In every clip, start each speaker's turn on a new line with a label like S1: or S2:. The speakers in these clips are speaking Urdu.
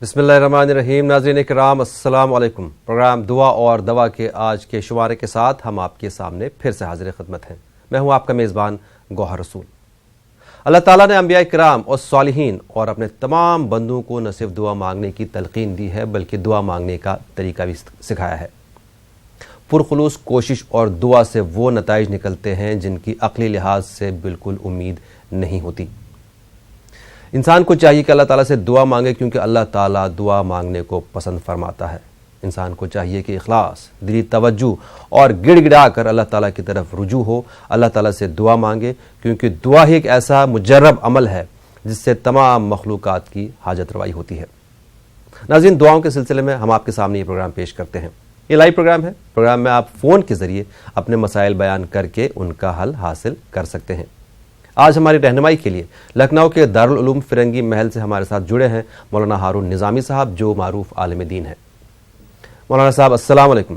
S1: بسم اللہ الرحمن الرحیم. ناظرین کرام السلام علیکم. پروگرام دعا اور دوا کے آج کے شمارے کے ساتھ ہم آپ کے سامنے پھر سے حاضر خدمت ہیں. میں ہوں آپ کا میزبان گوہر رسول. اللہ تعالیٰ نے انبیاء کرام اور صالحین اور اپنے تمام بندوں کو نہ صرف دعا مانگنے کی تلقین دی ہے بلکہ دعا مانگنے کا طریقہ بھی سکھایا ہے. پرخلوص کوشش اور دعا سے وہ نتائج نکلتے ہیں جن کی عقلی لحاظ سے بالکل امید نہیں ہوتی. انسان کو چاہیے کہ اللہ تعالیٰ سے دعا مانگے کیونکہ اللہ تعالیٰ دعا مانگنے کو پسند فرماتا ہے. انسان کو چاہیے کہ اخلاص، دلی توجہ اور گڑ گڑا کر اللہ تعالیٰ کی طرف رجوع ہو. اللہ تعالیٰ سے دعا مانگے کیونکہ دعا ہی ایک ایسا مجرب عمل ہے جس سے تمام مخلوقات کی حاجت روائی ہوتی ہے. ناظرین، دعاؤں کے سلسلے میں ہم آپ کے سامنے یہ پروگرام پیش کرتے ہیں. یہ لائیو پروگرام ہے. پروگرام میں آپ فون کے ذریعے اپنے مسائل بیان کر کے ان کا حل حاصل کر سکتے ہیں. آج ہماری رہنمائی کے لیے لکھنؤ کے دارالعلوم فرنگی محل سے ہمارے ساتھ جڑے ہیں مولانا ہارون نظامی صاحب، جو معروف عالم دین ہیں. مولانا صاحب السلام علیکم.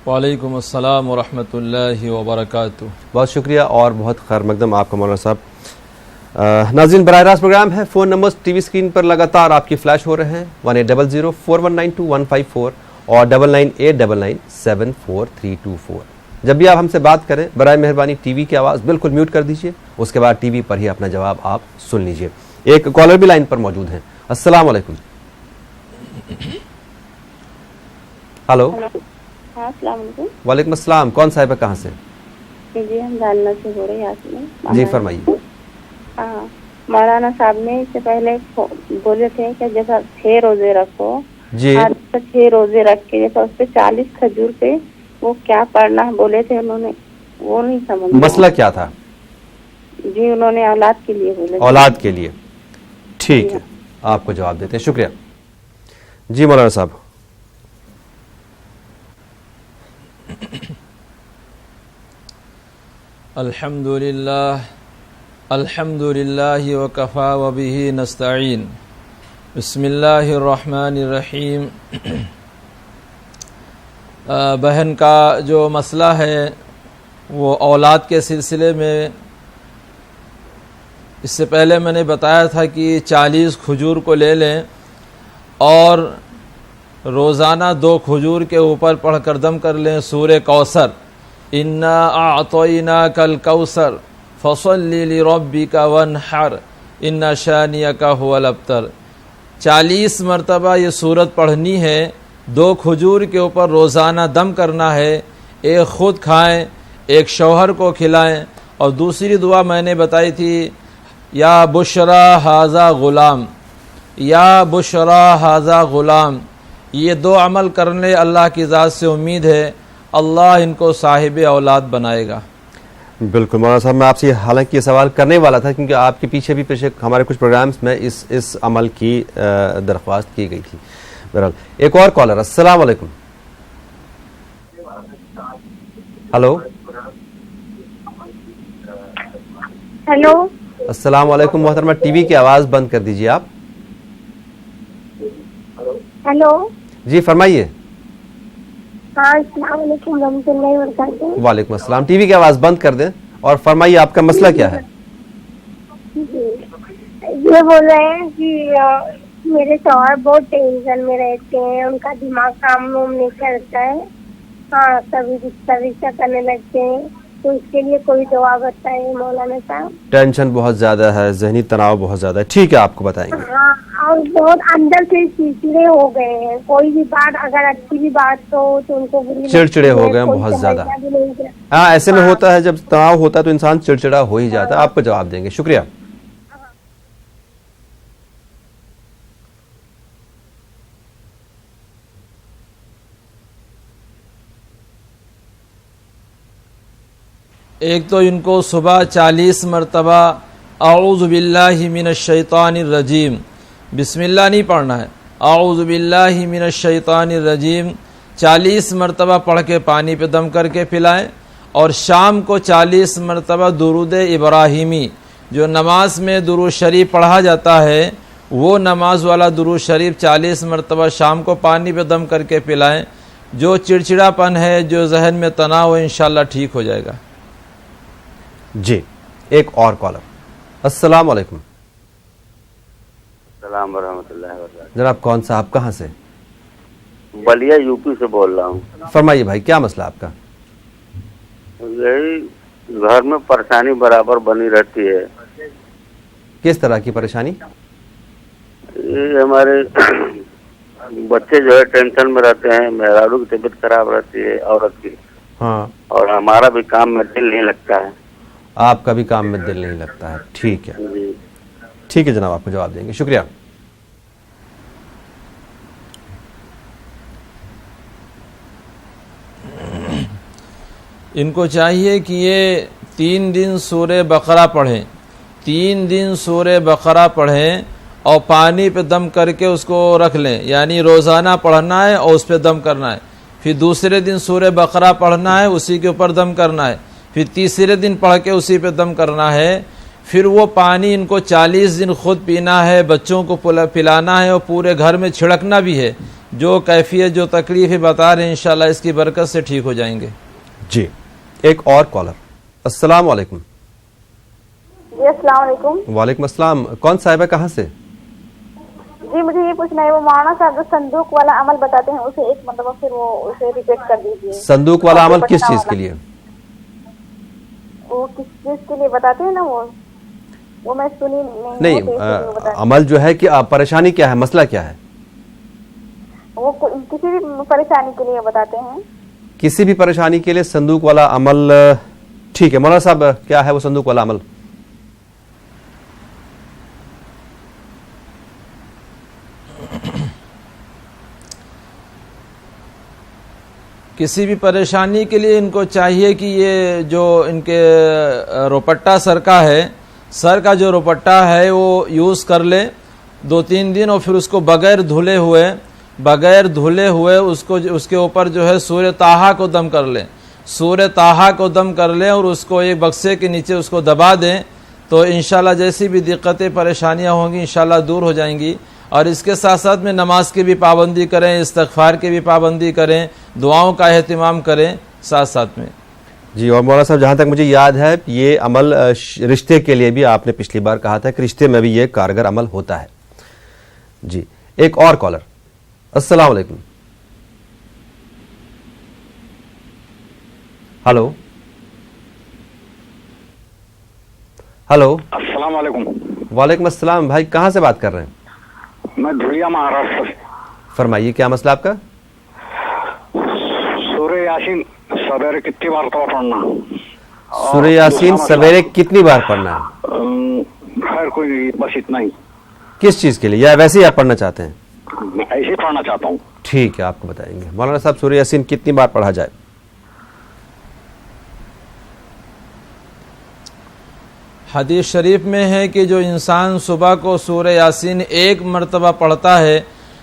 S2: وعلیکم السلام ورحمۃ اللہ وبرکاتہ.
S1: بہت شکریہ اور بہت خیر مقدم آپ کا مولانا صاحب. ناظرین، براہ راست پروگرام ہے. فون نمبرز ٹی وی اسکرین پر لگاتار آپ کی فلیش ہو رہے ہیں. 180041922154 اور 9989974324. جب بھی آپ ہم سے بات کریں برائے مہربانی ٹی وی کی آواز بالکل میوٹ کر دیجئے. اس کے بعد ٹی وی پر ہی اپنا جواب آپ سن لیجئے. ایک کالر بھی لائن پر موجود ہیں. السلام علیکم. ہلو.
S3: السلام علیکم.
S1: وعلیکم السلام. کون صاحب ہے، کہاں سے؟
S3: جی ہم جاننا سے ہو رہے ہیں.
S1: جی فرمائیے.
S3: ہاں، مولانا صاحب نے اس سے پہلے بولے تھے کہ جیسا 6 روزے رکھو،
S1: جی
S3: 6 روزے رکھ کے جیسا اس پہ 40 کھجور پہ وہ کیا پڑھنا بولے تھے انہوں نے، وہ نہیں سمجھ. مسئلہ
S1: کیا تھا؟
S3: جی انہوں نے اولاد کے لیے بولے.
S1: اولاد کے لیے. ٹھیک ہے، آپ کو جواب دیتے ہیں. شکریہ. جی مولانا صاحب.
S2: الحمد للہ وکفا وبہ نستعین. بسم اللہ الرحمن الرحیم. بہن کا جو مسئلہ ہے وہ اولاد کے سلسلے میں، اس سے پہلے میں نے بتایا تھا کہ 40 کھجور کو لے لیں اور روزانہ 2 کھجور کے اوپر پڑھ کر دم کر لیں سورہ کوثر، انا اعطیناک الکوثر فصلی لربک وانحر ان شانئک هو الابتر. 40 مرتبہ یہ سورت پڑھنی ہے. 2 کھجور کے اوپر روزانہ دم کرنا ہے. ایک خود کھائیں، ایک شوہر کو کھلائیں. اور دوسری دعا میں نے بتائی تھی، یا بشرا ھذا غلام، یا بشرا ھذا غلام. یہ 2 عمل کرنے اللہ کی ذات سے امید ہے اللہ ان کو صاحب اولاد بنائے گا.
S1: بالکل مولانا صاحب، میں آپ سے حالانکہ یہ سوال کرنے والا تھا کیونکہ آپ کے پیچھے بھی ہمارے کچھ پروگرامز میں اس عمل کی درخواست کی گئی تھی. بہرحال ایک اور کالر. السلام علیکم. ہلو.
S3: ہیلو.
S1: السلام علیکم محترمہ. ٹی وی کی آواز بند کر دیجیے آپ.
S3: ہیلو.
S1: جی فرمائیے.
S3: ہاں السلام علیکم ورحمۃ اللہ وبرکاتہ.
S1: وعلیکم السلام. ٹی وی کی آواز بند کر دیں اور فرمائیے آپ کا مسئلہ کیا ہے.
S3: یہ بول رہے ہیں کہ میرے شوہر بہت ٹینشن میں رہتے ہیں، ان کا دماغ کام نہیں کرتا ہے. ہاں کبھی غصہ کرنے لگتے ہیں، تو اس کے لیے کوئی دعا بتائیں مولانا صاحب.
S1: ٹینشن بہت زیادہ ہے، ذہنی تناؤ بہت زیادہ ہے. ٹھیک ہے، آپ کو بتائیں گے.
S3: ہاں، اور بہت اندر سے چڑچڑے ہو گئے ہیں. کوئی بھی بات اگر اچھی بھی بات ہو تو ان کو
S1: چڑچڑے ہو گئے ہیں بہت زیادہ. ہاں ایسے میں ہوتا ہے، جب تناؤ ہوتا ہے تو انسان چڑچڑا ہو ہی جاتا ہے. آپ کو جواب دیں گے. شکریہ.
S2: ایک تو ان کو صبح 40 مرتبہ اعوذ باللہ من الشیطان الرجیم، بسم اللہ نہیں پڑھنا ہے، اعوذ باللہ من الشیطان الرجیم 40 مرتبہ پڑھ کے پانی پہ دم کر کے پلائیں. اور شام کو 40 مرتبہ درود ابراہیمی، جو نماز میں درود شریف پڑھا جاتا ہے، وہ نماز والا درود شریف 40 مرتبہ شام کو پانی پہ دم کر کے پلائیں. جو چڑچڑا پن ہے، جو ذہن میں تناؤ ہے، انشاءاللہ ٹھیک ہو جائے گا.
S1: جی ایک اور کالر. السلام علیکم.
S4: السلام ورحمۃ اللہ وبرکاتہ.
S1: جناب کون صاحب کہاں سے؟
S4: بلیا یو پی سے بول رہا ہوں.
S1: فرمائیے بھائی کیا مسئلہ آپ کا؟
S4: یہی گھر میں پریشانی برابر بنی رہتی ہے.
S1: کس طرح کی پریشانی؟
S4: یہ ہمارے بچے جو ہے ٹینشن میں رہتے ہیں, مہرانوں کی طبیعت خراب رہتی ہے عورت کی,
S1: ہاں,
S4: اور ہمارا بھی کام میں دل نہیں لگتا ہے.
S1: آپ کا بھی کام میں دل نہیں لگتا ہے. ٹھیک ہے,
S4: جی
S1: ٹھیک ہے جناب, آپ کو جواب دیں گے. شکریہ.
S2: ان کو چاہیے کہ یہ 3 دن سورہ بقرہ پڑھیں, 3 دن سورہ بقرہ پڑھیں اور پانی پہ دم کر کے اس کو رکھ لیں, یعنی روزانہ پڑھنا ہے اور اس پہ دم کرنا ہے. پھر دوسرے دن سورہ بقرہ پڑھنا ہے, اسی کے اوپر دم کرنا ہے. پھر تیسرے دن پڑھ کے اسی پہ دم کرنا ہے. پھر وہ پانی ان کو 40 دن خود پینا ہے, بچوں کو پلانا ہے اور پورے گھر میں چھڑکنا بھی ہے. جو کیفیت جو تکلیف بتا رہے ہیں انشاءاللہ اس کی برکت سے ٹھیک ہو جائیں گے.
S1: جی, ایک اور کالر. السلام علیکم.
S3: جی السلام علیکم.
S1: وعلیکم السلام. کون صاحب ہے, کہاں سے؟
S3: جی مجھے یہ پوچھنا ہے, وہ مولانا صاحب جو صندوق والا عمل بتاتے ہیں اسے ایک مرتبہ پھر وہ اسے ریپیٹ کر دیجیے.
S1: صندوق والا عمل کس چیز کے لیے؟
S3: وہ کس چیز کے لیے بتاتے ہیں نا, وہ میں سنی
S1: نہیں, عمل جو ہے کہ پریشانی کیا ہے, مسئلہ کیا ہے؟
S3: وہ کسی بھی پریشانی کے لیے بتاتے ہیں.
S1: کسی بھی پریشانی کے لیے صندوق والا عمل. ٹھیک ہے مولانا صاحب, کیا ہے وہ صندوق والا عمل؟
S2: کسی بھی پریشانی کے لیے ان کو چاہیے کہ یہ جو ان کے روپٹہ سر کا ہے, سر کا جو روپٹہ ہے وہ یوز کر لے 2-3 دن, اور پھر اس کو بغیر دھلے ہوئے اس کے اوپر جو ہے سورہ طٰہٰ کو دم کر لیں, سورہ طٰہٰ کو دم کر لیں اور اس کو ایک بکسے کے نیچے اس کو دبا دیں, تو انشاءاللہ جیسی بھی دقتیں پریشانیاں ہوں گی انشاءاللہ دور ہو جائیں گی. اور اس کے ساتھ ساتھ میں نماز کی بھی پابندی کریں, استغفار کی بھی پابندی کریں, دعاؤں کا اہتمام کریں ساتھ ساتھ میں.
S1: جی, اور مولانا صاحب جہاں تک مجھے یاد ہے یہ عمل رشتے کے لیے بھی آپ نے پچھلی بار کہا تھا کہ رشتے میں بھی یہ کارگر عمل ہوتا ہے. جی, ایک اور کالر. السلام علیکم. Hello hello.
S5: السلام علیکم.
S1: وعلیکم السلام. بھائی کہاں سے بات کر رہے ہیں؟
S5: میں دھولیا مہاراشٹر سے.
S1: فرمائیے کیا مسئلہ آپ کا؟
S5: سورہ یاسین سویرے کتنی بار تو پڑھنا؟
S1: سورہ یاسین سویرے کتنی بار پڑھنا ہے؟
S5: خیر کوئی نہیں, بس اتنا ہی.
S1: کس چیز کے لیے, یا ویسے ہی آپ پڑھنا چاہتے ہیں؟
S5: میں ایسے ہی پڑھنا چاہتا ہوں.
S1: ٹھیک ہے, آپ کو بتائیں گے. مولانا صاحب سورہ یاسین کتنی بار پڑھا جائے؟
S2: حدیث شریف میں ہے کہ جو انسان صبح کو سورہ یاسین 1 مرتبہ پڑھتا ہے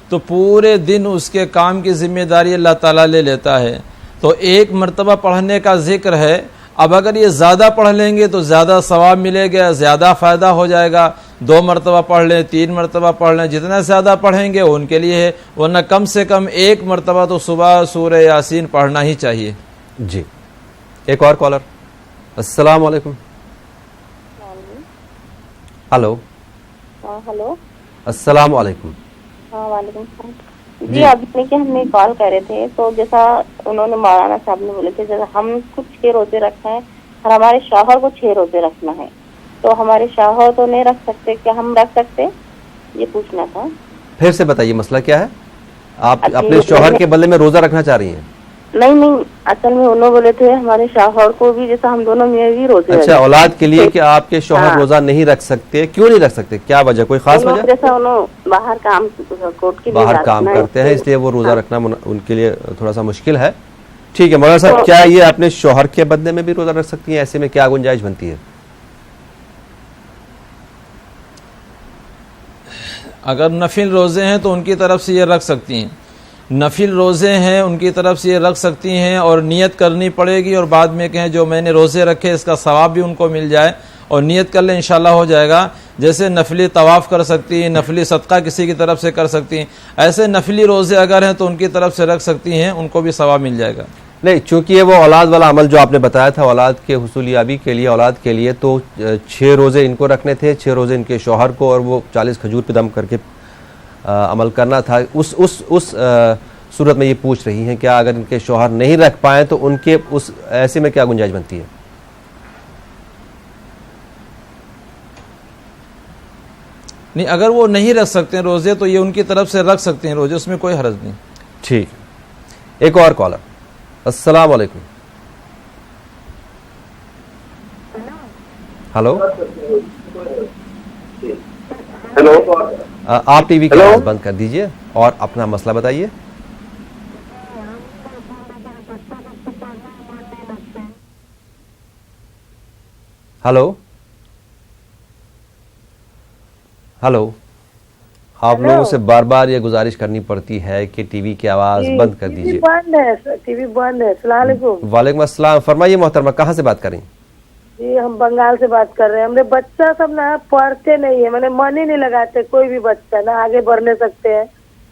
S2: تو پورے دن اس کے کام کی ذمہ داری اللہ تعالیٰ لے لیتا ہے. تو 1 مرتبہ پڑھنے کا ذکر ہے. اب اگر یہ زیادہ پڑھ لیں گے تو زیادہ ثواب ملے گا, زیادہ فائدہ ہو جائے گا. 2 مرتبہ پڑھ لیں, 3 مرتبہ پڑھ لیں, جتنا زیادہ پڑھیں گے ان کے لیے ہے, ورنہ کم سے کم 1 مرتبہ تو صبح سورہ یاسین پڑھنا ہی چاہیے.
S1: جی, ایک اور کالر. السلام علیکم. ہلو.
S3: ہلو.
S1: السلام علیکم.
S3: وعلیکم السلام. جی ابھی کہ ہم نے کال کر رہے تھے, تو جیسا انہوں نے مولانا صاحب نے بولے تھے جیسا ہم کچھ 6 روزے رکھنا ہے اور ہمارے شوہر کو 6 روزے رکھنا ہے, تو ہمارے شوہر تو نہیں رکھ سکتے, کیا ہم رکھ سکتے؟ یہ پوچھنا تھا.
S1: پھر سے بتائیے مسئلہ کیا ہے. آپ اپنے شوہر کے بدلے میں روزہ رکھنا چاہ رہی ہیں؟
S3: نہیں, اصل میں انہوں بولے تھے ہمارے شوہر کو بھی جیسا ہم دونوں میں بھی روزے.
S1: اچھا, اولاد کے لیے کہ آپ کے شوہر روزہ نہیں رکھ سکتے, کیوں نہیں رکھ سکتے, کیا وجہ, کوئی خاص وجہ؟
S3: جیسا انہوں باہر کام کوٹ کے
S1: باہر کام کرتے ہیں اس لیے وہ روزہ رکھنا ان کے لیے تھوڑا سا مشکل ہے. ٹھیک ہے مولانا صاحب, کیا یہ اپنے شوہر کے بدلے میں بھی روزہ رکھ سکتی ہیں؟ ایسے میں کیا گنجائش بنتی ہے؟
S2: اگر نفل روزے ہیں تو ان کی طرف سے یہ رکھ سکتی ہیں. نفل روزے ہیں ان کی طرف سے یہ رکھ سکتی ہیں, اور نیت کرنی پڑے گی, اور بعد میں کہیں جو میں نے روزے رکھے اس کا ثواب بھی ان کو مل جائے, اور نیت کر لیں انشاءاللہ ہو جائے گا. جیسے نفلی طواف کر سکتی ہیں, نفلی صدقہ کسی کی طرف سے کر سکتی ہیں, ایسے نفلی روزے اگر ہیں تو ان کی طرف سے رکھ سکتی ہیں, ان کو بھی ثواب مل جائے گا.
S1: نہیں، چونکہ یہ وہ اولاد والا عمل جو آپ نے بتایا تھا اولاد کے حصول یابی کے لیے، اولاد کے لیے، تو 6 روزے ان کو رکھنے تھے، 6 روزے ان کے شوہر کو، اور وہ 40 کھجور پہ دم کر کے عمل کرنا تھا. اس صورت میں یہ پوچھ رہی ہیں کیا اگر ان کے شوہر نہیں رکھ پائیں تو ان کے اس ایسے میں کیا گنجائش بنتی ہے؟
S2: نہیں، اگر وہ نہیں رکھ سکتے ہیں روزے تو یہ ان کی طرف سے رکھ سکتے ہیں روزے، اس میں کوئی حرج نہیں.
S1: ٹھیک. ایک اور کالر. السلام علیکم. ہلو.
S4: ہیلو.
S1: آپ ٹی وی کی آواز بند کر دیجئے اور اپنا مسئلہ بتائیے. ہلو. ہلو. آپ لوگوں سے بار بار یہ گزارش کرنی پڑتی ہے کہ ٹی وی کی آواز بند کر دیجئے.
S6: بند ہے، ٹی وی بند ہے. السلام علیکم.
S1: وعلیکم السلام. فرمائیے محترمہ، کہاں سے بات کریں؟
S6: جی ہم بنگال سے بات کر رہے ہیں. ہمارے بچہ سب نہ پڑھتے نہیں ہے، میں نے من ہی نہیں لگاتے. کوئی بھی بچہ نہ آگے بڑھنے سکتے ہیں،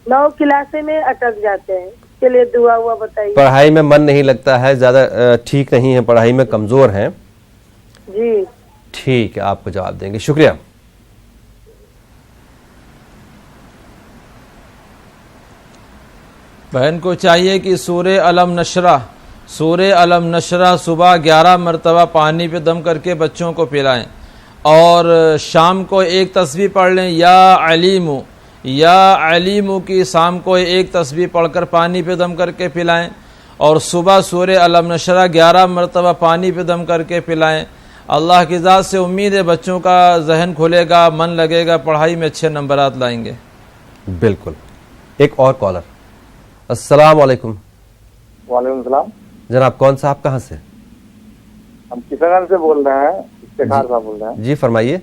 S6: 9 کلاسے میں اٹک جاتے ہیں. اس کے لیے دعا ہوا بتائیے.
S1: پڑھائی میں من نہیں لگتا ہے، زیادہ ٹھیک نہیں ہے، پڑھائی میں کمزور ہیں.
S6: جی
S1: ٹھیک ہے، آپ کو جواب دیں گے. شکریہ.
S2: بہن کو چاہیے کہ سورہ علم نشرہ صبح 11 مرتبہ پانی پہ دم کر کے بچوں کو پلائیں، اور شام کو ایک تسبیح پڑھ لیں، یا علیمو کی شام کو ایک تسبیح پڑھ کر پانی پہ دم کر کے پلائیں، اور صبح سورہ علم نشرہ 11 مرتبہ پانی پہ دم کر کے پلائیں. اللہ کی ذات سے امید ہے بچوں کا ذہن کھلے گا، من لگے گا، پڑھائی میں اچھے نمبرات لائیں گے.
S1: بالکل. ایک اور کالر. السلام علیکم.
S7: وعلیکم السلام.
S1: جناب کون صاحب، کہاں سے؟
S7: ہم کشن گنج سے بول رہے ہیں، افتخار صاحب بول رہے ہیں.
S1: جی فرمائیے.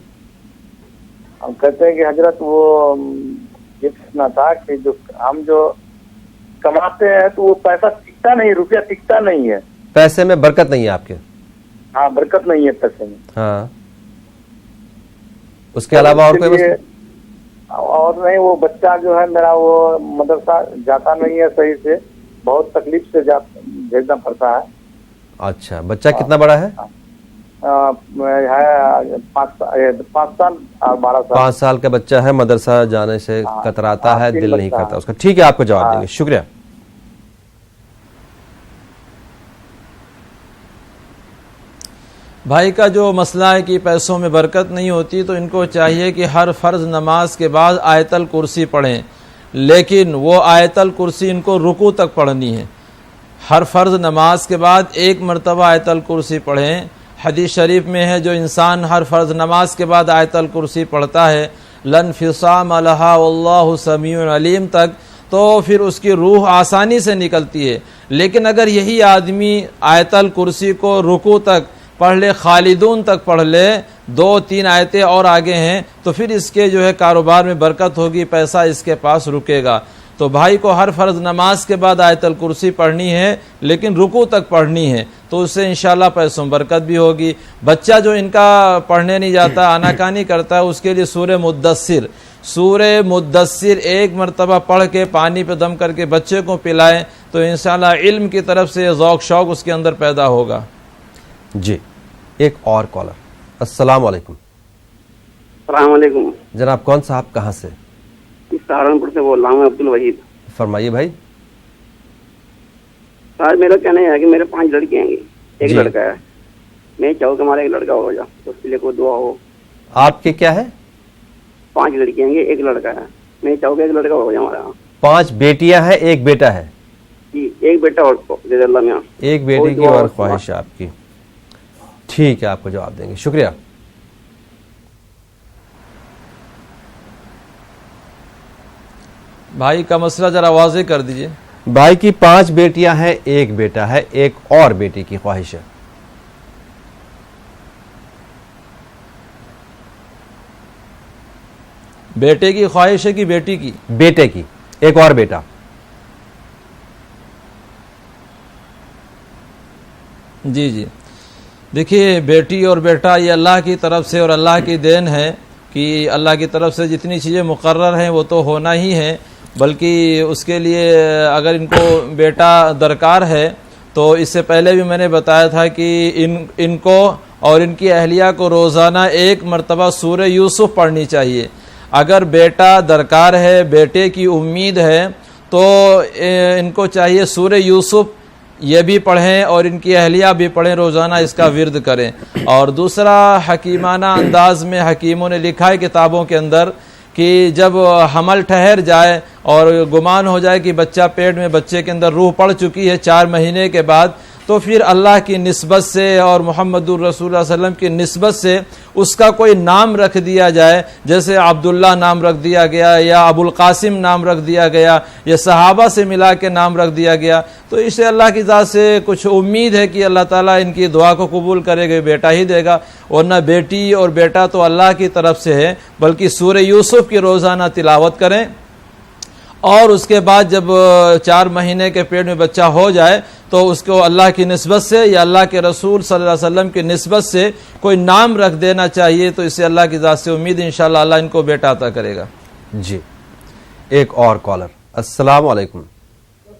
S7: ہم کہتے ہیں کہ حضرت وہ یہ پوچھنا تھا کہ ہم جو کماتے ہیں تو وہ پیسہ ٹکتا نہیں، روپیہ ٹکتا نہیں ہے.
S1: پیسے میں برکت نہیں ہے آپ کے؟
S7: ہاں برکت نہیں ہے پیسے میں.
S1: ہاں. اس کے علاوہ اور کوئی مسئلہ؟
S7: اور نہیں، وہ بچہ جو ہے میرا وہ مدرسہ جاتا نہیں ہے صحیح سے، بہت تکلیف سے بھیجنا پڑتا ہے.
S1: اچھا، بچہ کتنا بڑا ہے؟
S7: 5 سال اور 12 سال.
S1: 5 سال کا بچہ ہے، مدرسہ جانے سے کتراتا ہے، دل نہیں کرتا اس کا. ٹھیک ہے، آپ کو جواب دیں گے. شکریہ.
S2: بھائی کا جو مسئلہ ہے کہ پیسوں میں برکت نہیں ہوتی، تو ان کو چاہیے کہ ہر فرض نماز کے بعد آیت الکرسی پڑھیں، لیکن وہ آیت الکرسی ان کو رکوع تک پڑھنی ہے. ہر فرض نماز کے بعد 1 مرتبہ آیت الکرسی پڑھیں. حدیث شریف میں ہے جو انسان ہر فرض نماز کے بعد آیت الکرسی پڑھتا ہے لن فصام لہا واللہ سمیع علیم تک، تو پھر اس کی روح آسانی سے نکلتی ہے. لیکن اگر یہی آدمی آیت الکرسی کو رکوع تک پڑھ لے، خالدون تک پڑھ لے، 2-3 آیتیں اور آگے ہیں، تو پھر اس کے جو ہے کاروبار میں برکت ہوگی، پیسہ اس کے پاس رکے گا. تو بھائی کو ہر فرض نماز کے بعد آیت الکرسی پڑھنی ہے، لیکن رکوع تک پڑھنی ہے، تو اس سے انشاءاللہ پیسوں میں برکت بھی ہوگی. بچہ جو ان کا پڑھنے نہیں جاتا، آناکانی کرتا ہے، اس کے لیے سورہ مدثر 1 مرتبہ پڑھ کے پانی پہ دم کر کے بچے کو پلائیں، تو انشاءاللہ علم کی طرف سے ذوق شوق اس کے اندر پیدا ہوگا.
S1: جی. ایک اور کالر. السلام علیکم.
S4: السلام علیکم.
S1: جناب کون صاحب، کہاں سے؟
S4: سہارنپور سے بول رہا ہوں، عبد الوحید.
S1: فرمائیے بھائی.
S4: سر میرا کہنا ہے کہ میرے 5 لڑکے ہیں، ایک لڑکا ہے. میں چاہوں کہ ہمارا ایک لڑکا ہو جائے، اس کے لیے کوئی دعا ہو. آپ
S1: کے کیا ہے؟
S4: 5 لڑکیاں ہیں، ایک لڑکا ہے. میں چاہوں کہ ایک لڑکا ہو جائے ہمارا.
S1: 5 بیٹیاں ہیں، ایک بیٹا ہے.
S4: جی، ایک بیٹا اور دے اللہ میاں.
S1: ایک بیٹی کی اور خواہش ہے آپ کی. ٹھیک ہے، آپ کو جواب دیں گے. شکریہ.
S2: بھائی کا مسئلہ ذرا واضح کر دیجئے.
S1: بھائی کی 5 بیٹیاں ہیں، ایک بیٹا ہے، ایک اور بیٹی کی خواہش ہے.
S2: بیٹے کی خواہش ہے کہ بیٹی کی؟
S1: بیٹے کی، ایک اور بیٹا.
S2: جی دیکھیے، بیٹی اور بیٹا یہ اللہ کی طرف سے اور اللہ کی دین ہے کہ اللہ کی طرف سے جتنی چیزیں مقرر ہیں وہ تو ہونا ہی ہے، بلکہ اس کے لیے اگر ان کو بیٹا درکار ہے تو اس سے پہلے بھی میں نے بتایا تھا کہ ان کو اور ان کی اہلیہ کو روزانہ 1 مرتبہ سورہ یوسف پڑھنی چاہیے. اگر بیٹا درکار ہے، بیٹے کی امید ہے، تو ان کو چاہیے سورہ یوسف یہ بھی پڑھیں اور ان کی اہلیہ بھی پڑھیں، روزانہ اس کا ورد کریں. اور دوسرا حکیمانہ انداز میں حکیموں نے لکھا ہے کتابوں کے اندر کہ جب حمل ٹھہر جائے اور گمان ہو جائے کہ بچہ پیٹ میں، بچے کے اندر روح پڑ چکی ہے 4 مہینے کے بعد، تو پھر اللہ کی نسبت سے اور محمد الرسول صلی اللہ علیہ وسلم کی نسبت سے اس کا کوئی نام رکھ دیا جائے، جیسے عبداللہ نام رکھ دیا گیا یا ابو القاسم نام رکھ دیا گیا یا صحابہ سے ملا کے نام رکھ دیا گیا. تو اس سے اللہ کی ذات سے کچھ امید ہے کہ اللہ تعالیٰ ان کی دعا کو قبول کرے گا، بیٹا ہی دے گا. ورنہ بیٹی اور بیٹا تو اللہ کی طرف سے ہے. بلکہ سورہ یوسف کی روزانہ تلاوت کریں، اور اس کے بعد جب 4 مہینے کے پیٹ میں بچہ ہو جائے تو اس کو اللہ کی نسبت سے یا اللہ کے رسول صلی اللہ علیہ وسلم کی نسبت سے کوئی نام رکھ دینا چاہیے. تو اس سے اللہ کی ذات سے امید انشاءاللہ اللہ ان کو بیٹا عطا کرے گا.
S1: جی ایک اور کالر. السلام علیکم.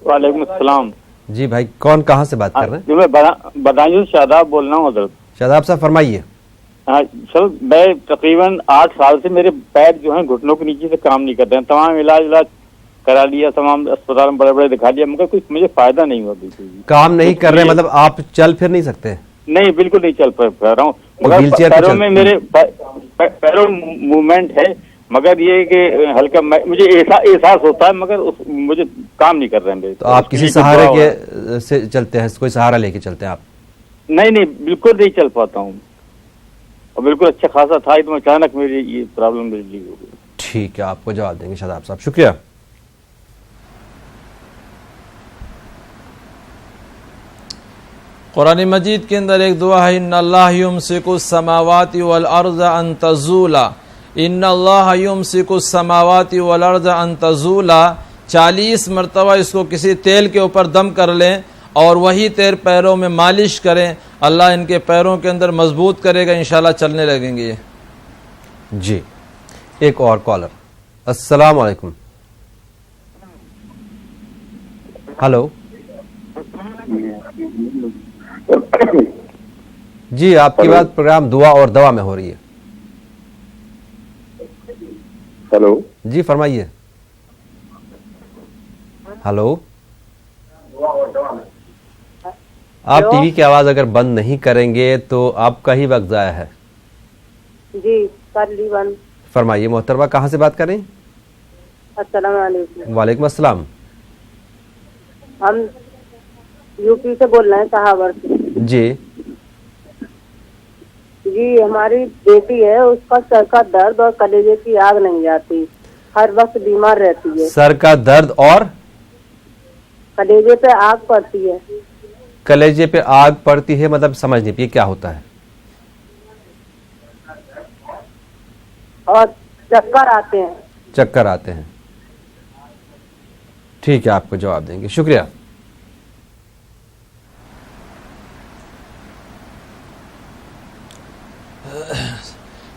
S8: وعلیکم السلام.
S1: جی بھائی کون کہاں سے بات کر رہے ہیں؟
S8: میں بدایوں سے شاداب بول رہا ہوں حضرت.
S1: شاداب صاحب فرمائیے.
S8: سر میں تقریباً 8 سال سے میرے پیر جو ہیں گھٹنوں کے نیچے سے کام نہیں کرتے ہیں. تمام علاج کرا لیا، تمام اسپتال میں بڑے بڑے دکھا لیا، مگر کچھ مجھے فائدہ نہیں ہوا. بالکل
S1: کام نہیں کر رہے مطلب آپ چل پھر نہیں سکتے؟
S8: نہیں بالکل نہیں چل پا رہا ہوں. مگر پیروں میں میرے پیروں موومنٹ ہے، مگر یہ کہ ہلکا مجھے احساس ہوتا ہے، مگر مجھے کام نہیں کر رہے ہیں.
S1: تو آپ کسی سہارے کے سے چلتے ہیں؟ کوئی سہارا لے کے چلتے ہیں آپ؟
S8: نہیں بالکل نہیں چل پاتا ہوں، اور بالکل اچھا خاصا تھا، تو اچانک میری یہ پرابلم میرے لیے ہو گئی.
S1: ٹھیک ہے آپ کو جواب دیں گے شاداب صاحب، شکریہ.
S2: قرآن مجید کے اندر ایک دعا ہے، ان اللہ یمسک السماوات والارض ان تزولا، ان اللہ یمسک السماوات والارض ان تزولا. 40 مرتبہ اس کو کسی تیل کے اوپر دم کر لیں اور وہی تیل پیروں میں مالش کریں، اللہ ان کے پیروں کے اندر مضبوط کرے گا، انشاءاللہ چلنے لگیں گے.
S1: جی ایک اور کالر. السلام علیکم. ہلو جی آپ کی بات پروگرام دعا اور دوا میں ہو رہی ہے.
S7: ہلو
S1: جی فرمائیے. ہلو آپ ٹی وی کی آواز اگر بند نہیں کریں گے تو آپ کا ہی وقت ضائع ہے.
S6: جی کر لی بند.
S1: فرمائیے محترمہ کہاں سے بات کریں؟
S6: السلام علیکم.
S1: وعلیکم السلام.
S6: ہم یو پی سے بول رہے ہیں صحابر سے.
S1: جی
S6: جی ہماری بیٹی ہے، اس کا سر کا درد اور کلیجے کی آگ نہیں جاتی، ہر وقت بیمار رہتی ہے.
S1: سر کا درد اور
S6: کلیجے پہ آگ پڑتی ہے.
S1: کلیجے پہ آگ پڑتی ہے مطلب سمجھ نہیں پی کیا ہوتا ہے؟
S6: اور چکر آتے ہیں.
S1: چکر آتے ہیں. ٹھیک ہے آپ کو جواب دیں گے، شکریہ.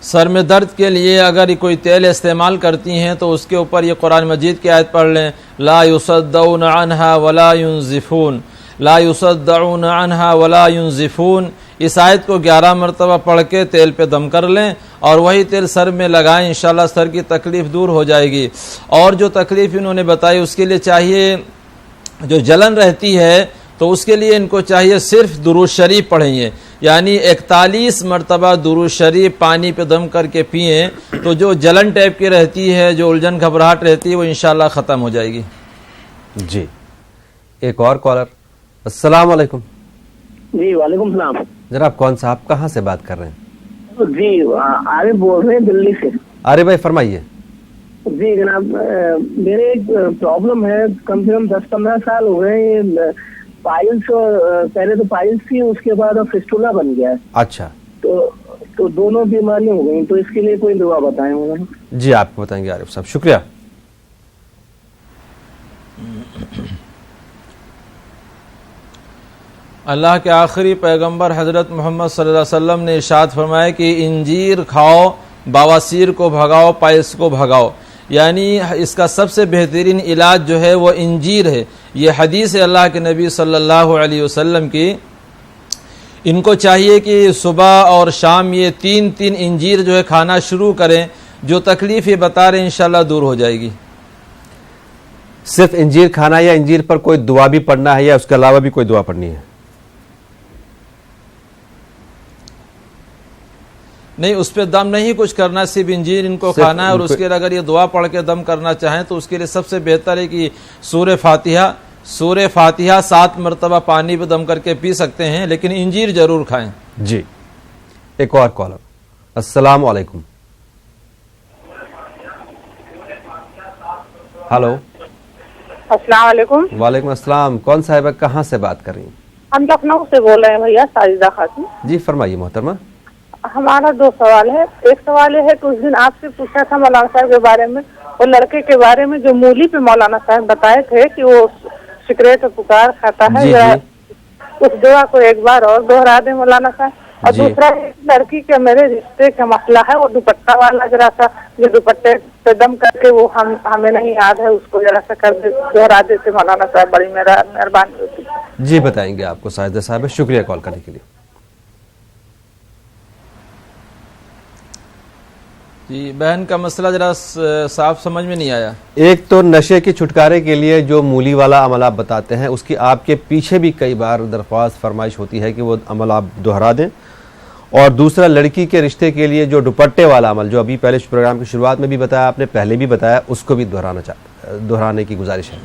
S2: سر میں درد کے لیے اگر کوئی تیل استعمال کرتی ہیں تو اس کے اوپر یہ قرآن مجید کی آیت پڑھ لیں، لا یصدعون عنہا ولا ینزفون، لا یصدعون عنہا ولا ینزفون. اس آیت کو 11 مرتبہ پڑھ کے تیل پہ دم کر لیں اور وہی تیل سر میں لگائیں، انشاءاللہ سر کی تکلیف دور ہو جائے گی. اور جو تکلیف انہوں نے بتائی اس کے لیے چاہیے، جو جلن رہتی ہے تو اس کے لیے ان کو چاہیے صرف درود شریف پڑھیں، یعنی 41 مرتبہ درود شریف پانی پہ دم کر کے پئیں تو جو جلن ٹائپ کی رہتی ہے، جو الجھن گھبراہٹ رہتی ہے، وہ انشاءاللہ ختم ہو جائے گی.
S1: جی ایک اور کالر. السلام علیکم.
S9: جی وعلیکم السلام.
S1: جناب کون صاحب کہاں سے بات کر رہے ہیں؟
S9: جی عارف بول رہے ہیں دلی سے.
S1: عارف بھائی فرمائیے.
S9: جی جناب میرے ایک پرابلم ہے، کم سے کم 10-15 سال ہو گئے. پائلس، پہلے تو پائلس تھی، اس کے بعد اب فسٹولا بن گیا ہے.
S1: اچھا
S9: تو دونوں بیماریاں ہو گئی، تو اس کے لیے کوئی دعا بتائیں مجھے.
S1: جی آپ کو بتائیں گے عارف صاحب، شکریہ.
S2: اللہ کے آخری پیغمبر حضرت محمد صلی اللہ علیہ وسلم نے ارشاد فرمایا کہ انجیر کھاؤ، بواسیر کو بھگاؤ، پائلس کو بھگاؤ. یعنی اس کا سب سے بہترین علاج جو ہے وہ انجیر ہے. یہ حدیث ہے اللہ کے نبی صلی اللہ علیہ وسلم کی. ان کو چاہیے کہ صبح اور شام یہ تین انجیر جو ہے کھانا شروع کریں. جو تکلیف یہ بتا رہے ہیں انشاءاللہ دور ہو جائے گی.
S1: صرف انجیر کھانا یا انجیر پر کوئی دعا بھی پڑھنا ہے یا اس کے علاوہ بھی کوئی دعا پڑھنی ہے؟
S2: نہیں، اس پہ دم نہیں کچھ کرنا، صرف انجیر ان کو کھانا ہے. اور اس کے لیے اگر یہ دعا پڑھ کے دم کرنا چاہیں تو اس کے لیے سب سے بہتر ہے کہ سورہ فاتحہ 7 مرتبہ پانی پہ دم کر کے پی سکتے ہیں، لیکن انجیر ضرور کھائیں.
S1: جی ایک اور کالر. السلام علیکم. ہلو.
S10: السلام علیکم.
S1: وعلیکم السلام. کون صاحبہ کہاں سے بات کر رہی ہیں؟
S10: ہم لکھنؤ سے بول رہے ہیں بھیا، ساجدہ خاتون.
S1: جی فرمائیے محترمہ.
S10: ہمارا 2 سوال ہے. ایک سوال یہ ہے کہ اس دن آپ سے پوچھا تھا مولانا صاحب کے بارے میں، اور لڑکے کے بارے میں جو مولی پہ مولانا صاحب بتائے تھے کہ وہ سگریٹ پکار کھاتا ہے. یا اس دعا کو ایک بار اور دوہرا دیں مولانا صاحب. اور دوسرا لڑکی کے میرے رشتے کا مسئلہ ہے، وہ دوپٹہ والا ذرا سا جو دوپٹے پہ دم کر کے وہ ہمیں نہیں یاد ہے، اس کو ذرا سا کر دوہرا دیتے مولانا صاحب، بڑی مہربانی ہوتی.
S1: جی بتائیں گے آپ کو ساجدہ صاحب. شکریہ کال کرنے کے لیے.
S2: جی بہن کا مسئلہ ذرا صاف سمجھ میں نہیں آیا.
S1: ایک تو نشے کے چھٹکارے کے لیے جو مولی والا عمل آپ بتاتے ہیں، اس کی آپ کے پیچھے بھی کئی بار درخواست فرمائش ہوتی ہے کہ وہ عمل آپ دہرا دیں. اور دوسرا لڑکی کے رشتے کے لیے جو دوپٹے والا عمل جو ابھی پہلے پروگرام کی شروعات میں بھی بتایا آپ نے، پہلے بھی بتایا، اس کو بھی دہرانے کی گزارش ہے.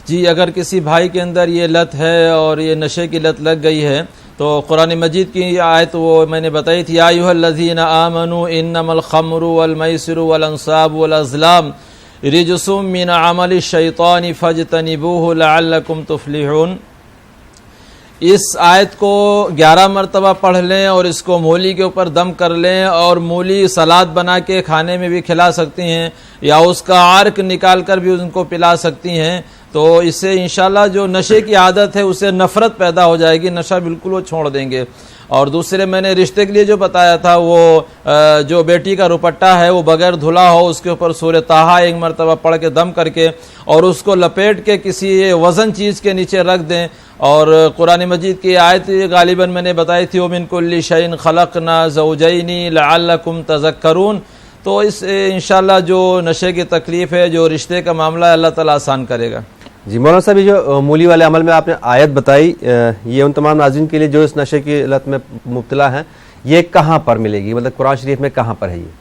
S2: جی اگر کسی بھائی کے اندر یہ لت ہے اور یہ نشے کی لت لگ گئی ہے تو قرآن مجید کی آیت وہ میں نے بتائی تھی، یا ایھا الذین آمنوا انما الخمر والمیسر والانصاب والازلام رجس من عمل الشیطان فاجتنبوہ لعلکم تفلحون. اس آیت کو 11 مرتبہ پڑھ لیں اور اس کو مولی کے اوپر دم کر لیں، اور مولی سلاد بنا کے کھانے میں بھی کھلا سکتی ہیں یا اس کا عرق نکال کر بھی ان کو پلا سکتی ہیں. تو اس سے انشاءاللہ جو نشے کی عادت ہے اسے نفرت پیدا ہو جائے گی، نشہ بالکل وہ چھوڑ دیں گے. اور دوسرے میں نے رشتے کے لیے جو بتایا تھا، وہ جو بیٹی کا دوپٹہ ہے وہ بغیر دھلا ہو، اس کے اوپر سورہ طٰہٰ 1 مرتبہ پڑھ کے دم کر کے اور اس کو لپیٹ کے کسی وزن چیز کے نیچے رکھ دیں. اور قرآن مجید کی آیت غالباً میں نے بتائی تھی، وَمِن كُلِّ شَيْءٍ خَلَقْنَا زَوْجَيْنِ لَعَلَّكُمْ تَذَكَّرُونَ. تو اس انشاءاللہ جو نشے کی تکلیف ہے، جو رشتے کا معاملہ ہے، اللہ تعالیٰ آسان کرے گا.
S1: جی مولانا صاحب، یہ جو مولی والے عمل میں آپ نے آیت بتائی، یہ ان تمام ناظرین کے لیے جو اس نشے کی لت میں مبتلا ہیں، یہ کہاں پر ملے گی؟ مطلب قرآن شریف میں کہاں پر ہے یہ؟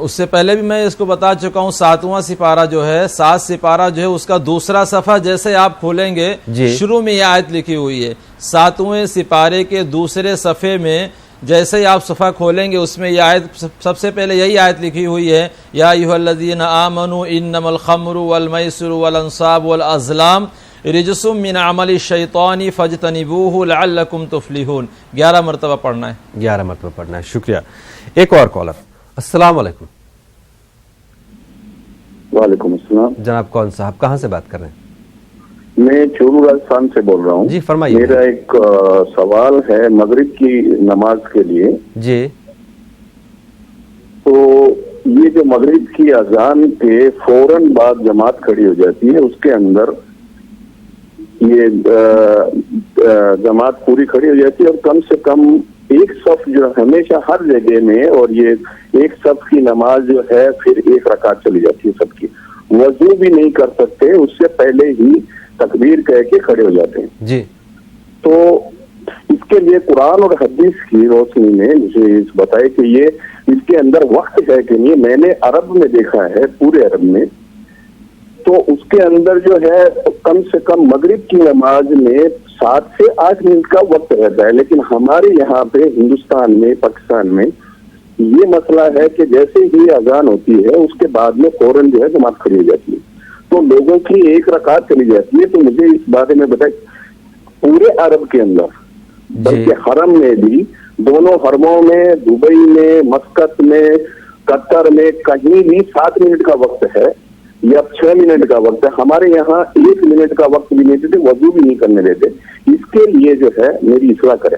S2: اس سے پہلے بھی میں اس کو بتا چکا ہوں. 7واں سپارہ جو ہے، 7 سپارہ جو ہے، اس کا دوسرا صفحہ جیسے آپ کھولیں گے، شروع میں یہ آیت لکھی ہوئی ہے. 7ویں سپارے کے دوسرے صفحے میں جیسے ہی آپ صفحہ کھولیں گے، اس میں یہ آیت سب سے پہلے یہی آیت لکھی ہوئی ہے، یا ایھا الذین آمنوا انما الخمر والمیسر والانصاب والازلام رجس من عمل الشیطان فاجتنبوہ لعلکم تفلحون. 11 مرتبہ پڑھنا ہے.
S1: 11 مرتبہ پڑھنا ہے. شکریہ. ایک اور کالر. السلام علیکم.
S11: وعلیکم السلام.
S1: جناب کون صاحب کہاں سے بات کر رہے ہیں؟
S11: میں چورو راجستھان سے بول رہا ہوں.
S1: جی فرمائیے.
S11: میرا ایک سوال ہے مغرب کی نماز کے لیے.
S1: جی.
S11: تو یہ جو مغرب کی اذان کے فوراً بعد جماعت کھڑی ہو جاتی ہے، اس کے اندر یہ جماعت پوری کھڑی ہو جاتی ہے، اور کم سے کم ایک صف جو ہمیشہ ہر جگہ میں، اور یہ ایک صف کی نماز جو ہے پھر 1 رکعت چلی جاتی ہے سب کی. وضو بھی نہیں کر سکتے، اس سے پہلے ہی تکبیر کہہ کے کھڑے ہو جاتے ہیں.
S1: جی.
S11: تو اس کے لیے قرآن اور حدیث کی روشنی میں مجھے بتائے کہ یہ اس کے اندر وقت ہے کہ نہیں. میں نے عرب میں دیکھا ہے، پورے عرب میں، تو اس کے اندر جو ہے کم سے کم مغرب کی نماز میں 7 سے 8 منٹ کا وقت رہتا ہے. لیکن ہمارے یہاں پہ ہندوستان میں، پاکستان میں یہ مسئلہ ہے کہ جیسے ہی اذان ہوتی ہے اس کے بعد میں فوراً جو ہے جماعت کھڑی ہو جاتی ہے، تو لوگوں کی 1 رکعت چلی جاتی ہے. تو مجھے اس بارے میں بتائیں، پورے عرب کے اندر بلکہ حرم میں بھی، دونوں حرموں میں، دبئی میں، مسقط میں، قطر میں، کہیں بھی 7 منٹ کا وقت ہے یا 6 منٹ کا وقت ہے. ہمارے یہاں 1 منٹ کا وقت بھی نہیں دیتے، وضو بھی نہیں کرنے دیتے. اس کے لیے جو ہے میری اصلاح کریں.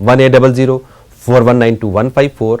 S1: 1800-419-2154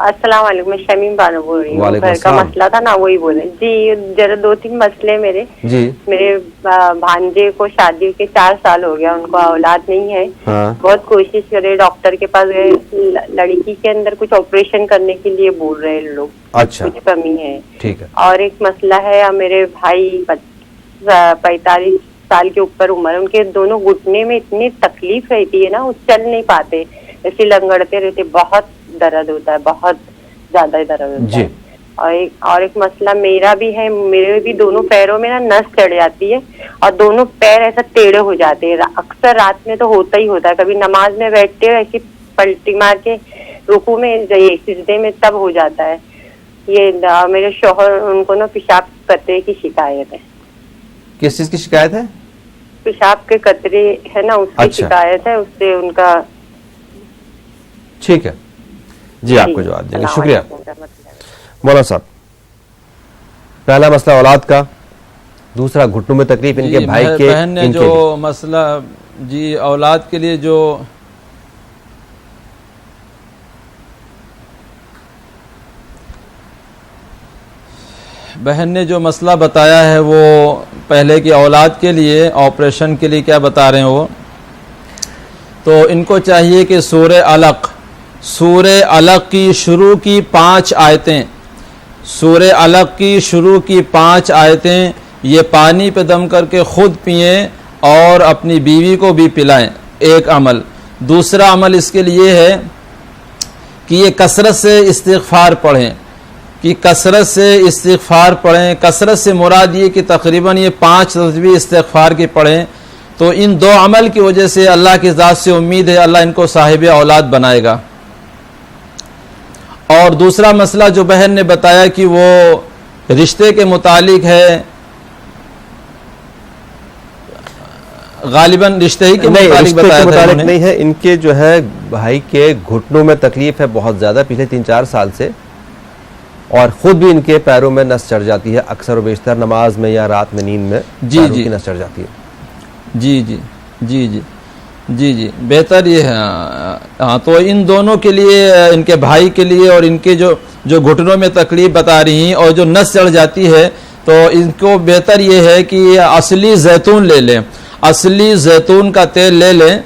S12: السلام علیکم، میں شمیم بانو بول رہی ہوں. گھر کا مسئلہ تھا نا، وہی بولے جی. ذرا 2-3 مسئلے میرے
S1: جی.
S12: میرے بھانجے کو شادی کے 4 سال ہو گیا، ان کو اولاد نہیں ہے. بہت کوشش کرے، ڈاکٹر کے پاس گئے، لڑکی کے اندر کچھ آپریشن کرنے کے لیے بول رہے ہیں لوگ.
S1: اچھا،
S12: کچھ کمی ہے.
S1: ٹھیک ہے.
S12: اور ایک مسئلہ ہے، میرے بھائی 45 سال کے اوپر عمر، ان کے دونوں گھٹنے میں اتنی تکلیف رہتی ہے نا، وہ چل نہیں پاتے، ایسے لنگڑتے رہتے، بہت درد ہوتا ہے، بہت زیادہ درد ہوتا ہے. اور ایک مسئلہ میرا بھی ہے، میرے بھی دونوں پیروں میں نا نس چڑھ جاتی ہے اور دونوں پیر ایسا ٹیڑھے ہو جاتے ہیں. اکثر رات میں تو ہوتا ہی ہوتا ہے، کبھی نماز میں بیٹھتے ہیں ایسی پلٹی مار کے رکوع میں سجدے میں تب ہو جاتا ہے. یہ میرے شوہر، ان کو نا پیشاب قطرے کی شکایت ہے.
S1: کس چیز کی شکایت ہے؟
S12: پیشاب کے قطرے ہے نا، اس کی شکایت ہے، اس سے ان کا.
S1: ٹھیک ہے جی، آپ کو جواب دیں گے. شکریہ. مولانا صاحب، پہلا مسئلہ اولاد کا، دوسرا گھٹنوں میں تکلیف ان کے بھائی کے.
S2: بہن نے جو مسئلہ جی اولاد کے لیے جو بہن نے جو مسئلہ بتایا ہے، وہ پہلے کی اولاد کے لیے آپریشن کے لیے کیا بتا رہے ہیں وہ، تو ان کو چاہیے کہ سورہ علق کی شروع کی 5 آیتیں، سورہ علق کی شروع کی 5 آیتیں یہ پانی پہ دم کر کے خود پئیں اور اپنی بیوی کو بھی پلائیں. ایک عمل. دوسرا عمل اس کے لیے ہے کہ یہ کثرت سے استغفار پڑھیں، کہ کثرت سے استغفار پڑھیں. کثرت سے مراد یہ کہ تقریباً یہ 5 تسبیح استغفار کی پڑھیں. تو ان 2 عمل کی وجہ سے اللہ کی ذات سے امید ہے اللہ ان کو صاحب اولاد بنائے گا. اور دوسرا مسئلہ جو بہن نے بتایا کہ وہ رشتے کے متعلق ہے، غالباً رشتے ہی کے
S1: متعلق نہیں ہے. ان کے جو ہے بھائی کے گھٹنوں میں تکلیف ہے بہت زیادہ پچھلے 3-4 سال سے، اور خود بھی ان کے پیروں میں نس چڑھ جاتی ہے، اکثر و بیشتر نماز میں یا رات میں نیند میں پیروں کی نس چڑھ جاتی ہے.
S2: جی جی جی جی جی جی بہتر یہ ہے. ہاں، تو ان دونوں کے لیے، ان کے بھائی کے لیے اور ان کے جو گھٹنوں میں تکلیف بتا رہی ہیں اور جو نس چڑھ جاتی ہے، تو ان کو بہتر یہ ہے کہ اصلی زیتون لے لیں، اصلی زیتون کا تیل لے لیں،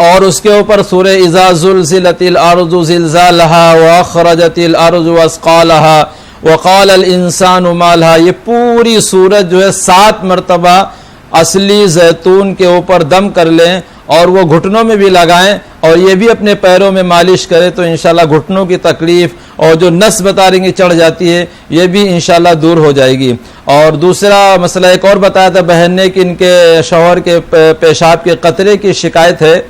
S2: اور اس کے اوپر سورہ اذا زلزلت الارض زلزالہا واخرجت الارض اثقالہا وقال الانسان ما لہا، یہ پوری سورت جو ہے 7 مرتبہ اصلی زیتون کے اوپر دم کر لیں اور وہ گھٹنوں میں بھی لگائیں، اور یہ بھی اپنے پیروں میں مالش کریں، تو انشاءاللہ گھٹنوں کی تکلیف اور جو نس بتا رہی ہیں چڑھ جاتی ہے، یہ بھی انشاءاللہ دور ہو جائے گی. اور دوسرا مسئلہ ایک اور بتایا تھا بہن نے کہ ان کے شوہر کے پیشاب کے قطرے کی شکایت ہے،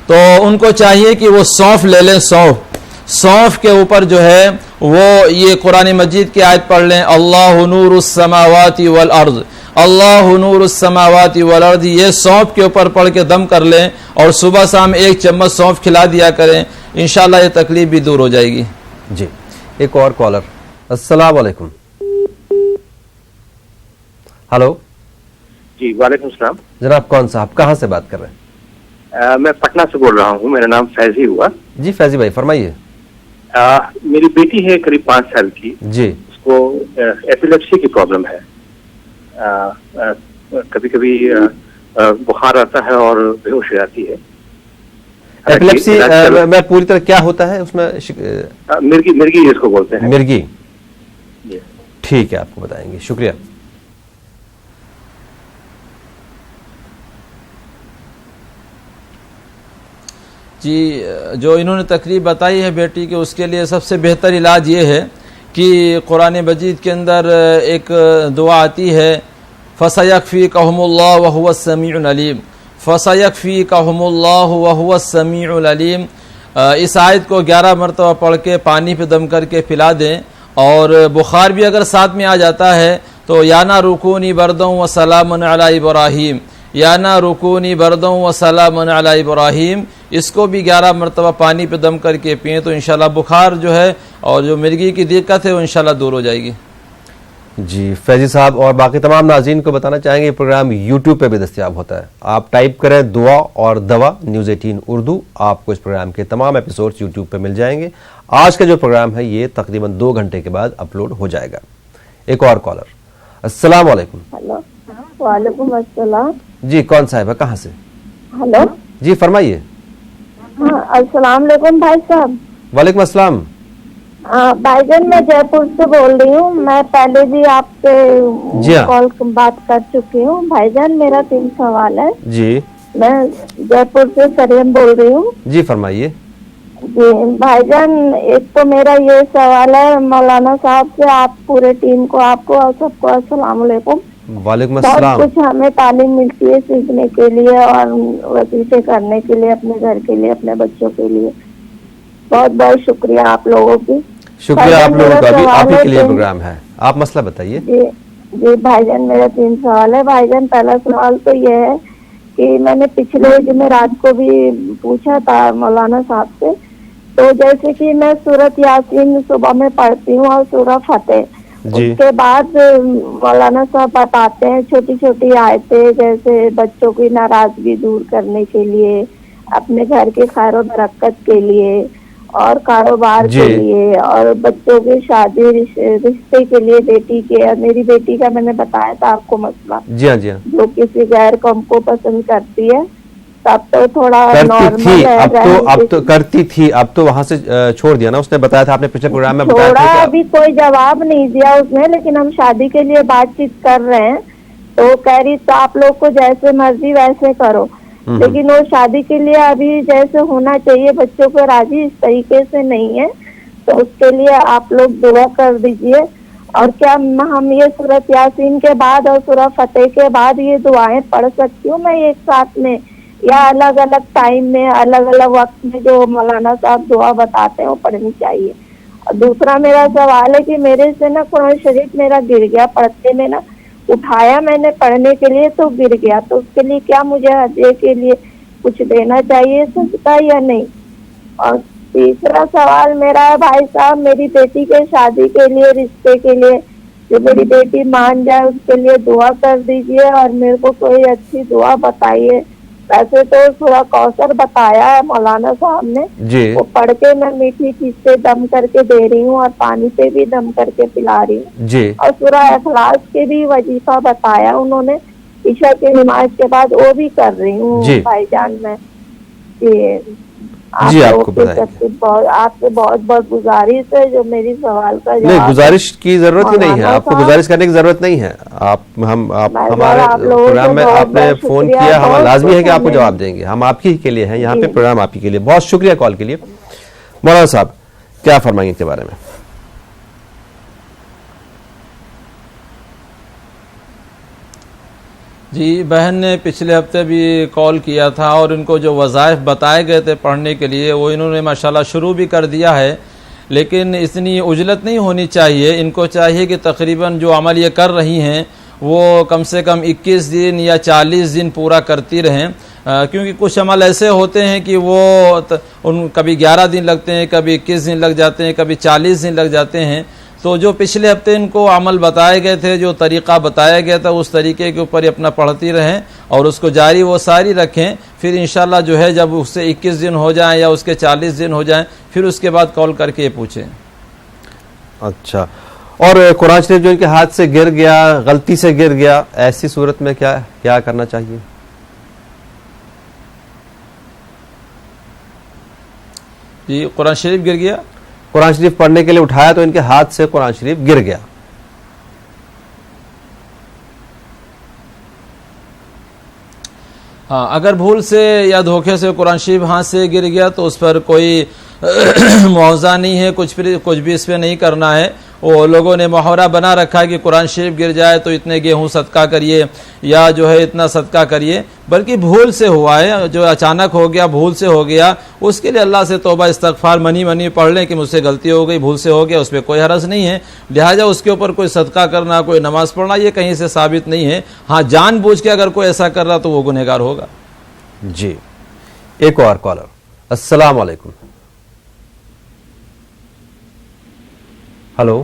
S2: تو ان کو چاہیے کہ وہ سونف لے لیں. سونف کے اوپر جو ہے وہ یہ قرآن مجید کی آیت پڑھ لیں، اللہ نور السماوات والارض، اللہ نور السماوات والارض، یہ سونف کے اوپر پڑھ کے دم کر لیں اور صبح شام 1 چمچ سونف کھلا دیا کریں، انشاءاللہ یہ تکلیف بھی دور ہو جائے گی.
S1: جی، ایک اور کالر. السلام علیکم. ہلو.
S13: جی وعلیکم السلام.
S1: جناب کون صاحب کہاں سے بات کر رہے ہیں؟
S13: میں پٹنہ سے بول رہا ہوں، میرا نام فیضی ہوا.
S1: جی فیضی بھائی فرمائیے.
S13: میری بیٹی ہے قریب 5 سال کی.
S1: جی.
S13: اس کو ایپیلیپسی کی پرابلم ہے، کبھی کبھی بخار آتا ہے اور بے ہوش ہو جاتی ہے.
S1: ایپیلیپسی میں پوری طرح کیا ہوتا ہے اس میں؟
S13: مرگی جس کو بولتے ہیں.
S1: مرگی. ٹھیک ہے، آپ کو بتائیں گے. شکریہ.
S2: جی، جو انہوں نے تکلیف بتائی ہے بیٹی کے، اس کے لیے سب سے بہتر علاج یہ ہے کہ قرآن مجید کے اندر ایک دعا آتی ہے، فَسَيَكْفِيكَهُمُ اللَّهُ وَهُوَ السَّمِيعُ الْعَلِيمُ، فَسَيَكْفِيكَهُمُ اللَّهُ وَهُوَ السَّمِيعُ الْعَلِيمُ. اس آیت کو 11 مرتبہ پڑھ کے پانی پہ دم کر کے پلا دیں، اور بخار بھی اگر ساتھ میں آ جاتا ہے تو یا نا رکونی بردوں و سلام علی ابراہیم، یا نا رکونی بردوں و سلام علی ابراہیم، اس کو بھی 11 مرتبہ پانی پہ دم کر کے پئیں تو انشاءاللہ بخار جو ہے اور جو مرگی کی دقت ہے وہ انشاءاللہ دور ہو جائے گی.
S1: جی فیضی صاحب اور باقی تمام ناظرین کو بتانا چاہیں گے یہ پروگرام یوٹیوب پہ بھی دستیاب ہوتا ہے. آپ ٹائپ کریں دعا اور دوا نیوز 18 اردو, آپ کو اس پروگرام کے تمام ایپیسوڈز یوٹیوب پہ مل جائیں گے. آج کا جو پروگرام ہے یہ تقریباً 2 گھنٹے کے بعد اپلوڈ ہو جائے گا. ایک اور کالر. السلام علیکم.
S14: ہلو وعلیکم السلام.
S1: جی کون صاحب ہے, کہاں سے؟
S14: ہلو
S1: جی فرمائیے.
S14: ہاں السلام علیکم بھائی صاحب.
S1: وعلیکم السلام.
S14: بھائی جان میں جے پور سے بول رہی ہوں. میں پہلے بھی آپ سے کال بات کر چکی ہوں. بھائی جان میرا 3 سوال ہے.
S1: جی
S14: میں جے پور سے سریم بول رہی ہوں.
S1: جی فرمائیے.
S14: جی بھائی جان ایک تو میرا یہ سوال ہے مولانا صاحب سے, آپ پورے ٹیم کو, آپ کو اور سب کو السلام علیکم.
S1: وعلیکم السلام.
S14: بہت کچھ ہمیں تعلیم ملتی ہے سیکھنے کے لیے اور وظیفے کرنے کے لیے, اپنے گھر کے لیے, اپنے بچوں کے لیے. بہت بہت شکریہ آپ لوگوں کی.
S1: شکریہ آپ لوگوں کا بھی, آپ ہی کے لیے پروگرام ہے. آپ مسئلہ بتائیے.
S14: جی بھائی جان میرا 3 سوال ہے. بھائی جان پہلا سوال تو یہ ہے کہ میں نے پچھلے جمعرات کو بھی پوچھا تھا مولانا صاحب سے. تو جیسے کہ میں سورۃ یاسین صبح میں پڑھتی ہوں اور سورہ فتح, اس کے بعد مولانا صاحب بتاتے ہیں چھوٹی چھوٹی آیتیں جیسے بچوں کی ناراضگی دور کرنے کے لیے, اپنے گھر کے خیر و برکت کے لیے اور کاروبار کے لیے اور بچوں کی شادی رشتے کے لیے, بیٹی کے, میری بیٹی کا میں نے بتایا تھا آپ کو مسئلہ, جو کسی غیر قوم کو پسند کرتی ہے. تب تو تھوڑا نارمل ہے,
S1: اب تو کرتی تھی, اب تو وہاں سے چھوڑ دیا نا. اس نے بتایا تھا, آپ نے پچھلے پروگرام میں بتایا تھا.
S14: ابھی کوئی جواب نہیں دیا اس نے, لیکن ہم شادی کے لیے بات چیت کر رہے ہیں. تو کہہ رہی تو آپ لوگ کو جیسے مرضی ویسے کرو, لیکن وہ شادی کے لیے ابھی جیسے ہونا چاہیے بچوں کو راضی اس طریقے سے نہیں ہے. تو اس کے لیے آپ لوگ دعا کر دیجئے. اور کیا ہم یہ سورۃ یاسین کے بعد اور سورہ فتح کے بعد یہ دعائیں پڑھ سکتی ہوں میں ایک ساتھ میں, یا الگ الگ ٹائم میں الگ الگ وقت میں جو مولانا صاحب دعا بتاتے ہیں وہ پڑھنی چاہیے؟ اور دوسرا میرا سوال ہے کہ میرے سے نا قرآن شریف میرا گر گیا, پڑھتے میں نا اٹھایا میں نے پڑھنے کے لیے تو گر گیا. تو اس کے لیے کیا مجھے ہدیے کے لیے کچھ دینا چاہیے صدقہ یا نہیں؟ اور تیسرا سوال میرا ہے بھائی صاحب, میری بیٹی کے شادی کے لیے, رشتے کے لیے, جو میری بیٹی مان جائے اس کے لیے دعا کر دیجئے اور میرے کو کوئی اچھی دعا بتائیے. ویسے تو سورہ کوثر بتایا ہے مولانا صاحب نے, وہ پڑھ کے میں میٹھی چیز سے دم کر کے دے رہی ہوں اور پانی پہ بھی دم کر کے پلا رہی ہوں. اور سورہ اخلاص کے بھی وظیفہ بتایا انہوں نے, عشاء کی نماز کے بعد وہ بھی کر رہی ہوں بھائی جان میں. آپ سے بہت بہت گزارش ہے, جو میری سوال کا
S1: نہیں, گزارش کی ضرورت ہی نہیں ہے, آپ کو گزارش کرنے کی ضرورت نہیں ہے. آپ ہمارے پروگرام میں آپ نے فون کیا, ہمارا لازمی ہے کہ آپ کو جواب دیں گے. ہم آپ ہی کے لیے ہیں یہاں پہ, پروگرام آپ ہی کے لیے. بہت شکریہ کال کے لیے. مولانا صاحب کیا فرمائیں اس کے بارے میں؟
S2: جی بہن نے پچھلے ہفتے بھی کال کیا تھا اور ان کو جو وظائف بتائے گئے تھے پڑھنے کے لیے وہ انہوں نے ماشاءاللہ شروع بھی کر دیا ہے, لیکن اتنی عجلت نہیں ہونی چاہیے. ان کو چاہیے کہ تقریباً جو عمل یہ کر رہی ہیں وہ کم سے کم 21 دن یا 40 دن پورا کرتی رہیں, کیونکہ کچھ عمل ایسے ہوتے ہیں کہ وہ کبھی 11 دن لگتے ہیں, کبھی 21 دن لگ جاتے ہیں, کبھی 40 دن لگ جاتے ہیں. تو جو پچھلے ہفتے ان کو عمل بتائے گئے تھے, جو طریقہ بتایا گیا تھا, اس طریقے کے اوپر اپنا پڑھتی رہیں اور اس کو جاری وہ ساری رکھیں. پھر انشاءاللہ جو ہے جب اس سے 21 دن ہو جائیں یا اس کے 40 دن ہو جائیں پھر اس کے بعد کال کر کے پوچھیں.
S1: اچھا, اور قرآن شریف جو ان کے ہاتھ سے گر گیا, غلطی سے گر گیا, ایسی صورت میں کیا کرنا چاہیے؟
S2: جی قرآن شریف گر گیا,
S1: قرآن شریف پڑھنے کے لیے اٹھایا تو ان کے ہاتھ سے قرآن شریف گر گیا.
S2: ہاں اگر بھول سے یا دھوکے سے قرآن شریف ہاتھ سے گر گیا تو اس پر کوئی معاوضہ نہیں ہے, کچھ بھی اس پہ نہیں کرنا ہے. وہ لوگوں نے محاورہ بنا رکھا ہے کہ قرآن شریف گر جائے تو اتنے گیہوں صدقہ کریے یا جو ہے اتنا صدقہ کریے, بلکہ بھول سے ہوا ہے, جو اچانک ہو گیا, بھول سے ہو گیا, اس کے لیے اللہ سے توبہ استغفار منی پڑھ لیں کہ مجھ سے غلطی ہو گئی, بھول سے ہو گیا, اس پہ کوئی حرج نہیں ہے. لہٰذا اس کے اوپر کوئی صدقہ کرنا, کوئی نماز پڑھنا یہ کہیں سے ثابت نہیں ہے. ہاں جان بوجھ کے اگر کوئی ایسا کر رہا تو وہ گنہگار ہوگا.
S1: جی ایک اور کالر. السلام علیکم. ہلو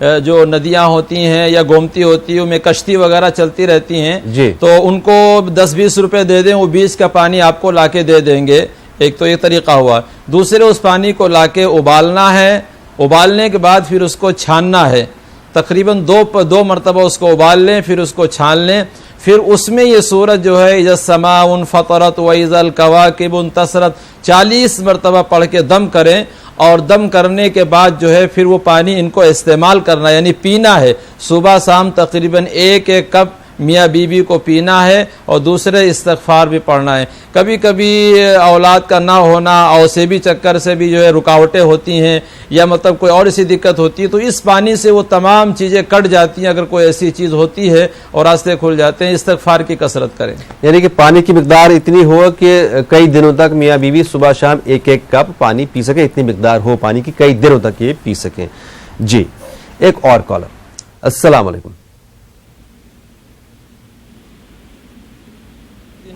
S2: جو ندیاں ہوتی ہیں یا گومتی ہوتی ہے ان میں کشتی وغیرہ چلتی رہتی ہیں
S1: جی
S2: تو ان کو 10-20 روپے دے دیں, وہ 20 کا پانی آپ کو لا کے دے دیں گے. ایک تو یہ طریقہ ہوا. دوسرے اس پانی کو لا کے ابالنا ہے, ابالنے کے بعد پھر اس کو چھاننا ہے. تقریباً دو مرتبہ اس کو ابال لیں, پھر اس کو چھان لیں. پھر اس میں یہ سورت جو ہے اذا السماء انفطرت واذا الکواکب انتصرت 40 مرتبہ پڑھ کے دم کریں, اور دم کرنے کے بعد جو ہے پھر وہ پانی ان کو استعمال کرنا یعنی پینا ہے. صبح شام تقریباً 1 کپ میاں بیوی کو پینا ہے, اور دوسرے استغفار بھی پڑھنا ہے. کبھی کبھی اولاد کا نہ ہونا اور بھی چکر سے بھی جو ہے رکاوٹیں ہوتی ہیں, یا مطلب کوئی اور ایسی دقت ہوتی ہے, تو اس پانی سے وہ تمام چیزیں کٹ جاتی ہیں. اگر کوئی ایسی چیز ہوتی ہے اور راستے کھل جاتے ہیں, استغفار کی کثرت کریں.
S1: یعنی کہ پانی کی مقدار اتنی ہو کہ کئی دنوں تک میاں بیوی صبح شام 1 کپ پانی پی سکے, اتنی مقدار ہو پانی کی, کئی دنوں تک یہ پی سکیں. جی ایک اور کالر. السلام علیکم.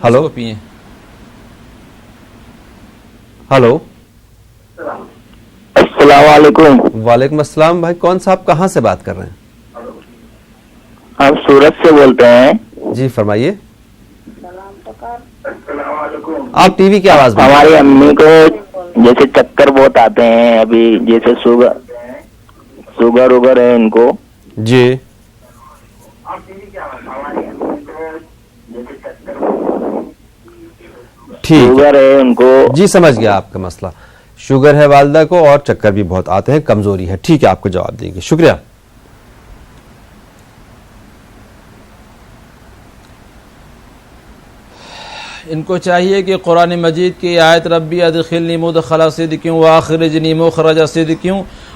S1: ہلو ہلو
S15: السلام علیکم.
S1: وعلیکم السلام. بھائی کون صاحب کہاں سے بات کر رہے ہیں؟
S15: ہم سورت سے بولتے ہیں.
S1: جی فرمائیے. آپ ٹی وی کی آواز.
S15: ہماری امی کو جیسے چکر بہت آتے ہیں, ابھی جیسے شوگر وگر ہے ان کو.
S1: جی
S15: شوگر ہے ان کو.
S1: جی سمجھ گیا آپ کا مسئلہ. شوگر ہے والدہ کو اور چکر بھی بہت آتے ہیں, کمزوری ہے. ٹھیک ہے آپ کو جواب دیں گے. شکریہ.
S2: ان کو چاہیے کہ قرآن مجید کی آیت ربی ادخلنی مدخل صدق واخرجنی مخرج صدق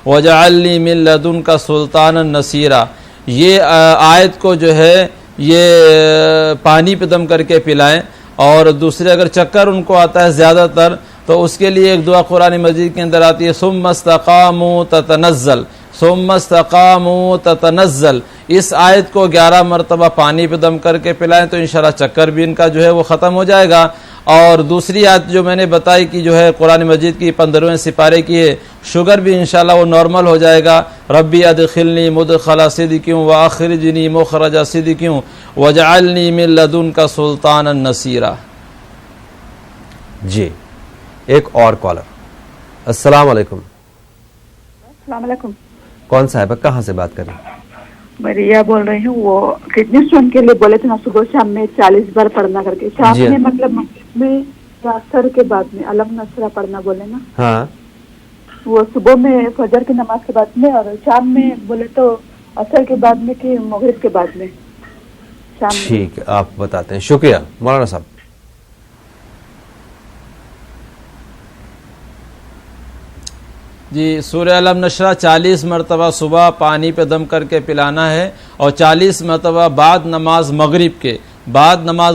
S2: واجعلنی من لدنک سلطانا نصیرا, یہ آیت کو جو ہے یہ پانی پہ دم کر کے پلائیں. اور دوسرے اگر چکر ان کو آتا ہے زیادہ تر تو اس کے لیے ایک دعا قرآن مجید کے اندر آتی ہے ثم استقاموا تتنزل, ثم استقاموا تتنزل. اس آیت کو 11 مرتبہ پانی پہ دم کر کے پلائیں تو انشاءاللہ چکر بھی ان کا جو ہے وہ ختم ہو جائے گا. اور دوسری آیت جو میں نے بتائی کہ جو ہے قرآن مجید کی 15ویں سپارے کی ہے, شوگر بھی انشاءاللہ وہ نارمل ہو جائے گا. ربی ادخلنی مدخل صدق واخرجنی مخرج صدق واجعلنی من لدنک سلطانا نصیرا.
S1: جی ایک اور کالر. السلام علیکم.
S16: السلام علیکم.
S1: کون صاحب کہاں سے بات کر رہے ہیں؟
S16: میں ریا بول رہی ہوں. وہ کڈنی اسٹون کے لیے بولے تھے نا صبح شام میں 40 بار پڑھنا کر کے, شام میں مطلب میں اثر کے بعد میں علم نصرہ پڑھنا بولے نا.
S1: ہاں
S16: وہ صبح میں فجر کی نماز کے بعد میں, اور شام میں بولے تو اثر کے بعد میں کہ مغرب کے بعد میں شام میں.
S1: ٹھیک ہے آپ بتاتے ہیں. شکریہ مولانا صاحب.
S2: جی سورہ علم نشرہ 40 مرتبہ صبح پانی پہ دم کر کے پلانا ہے, اور 40 مرتبہ بعد نماز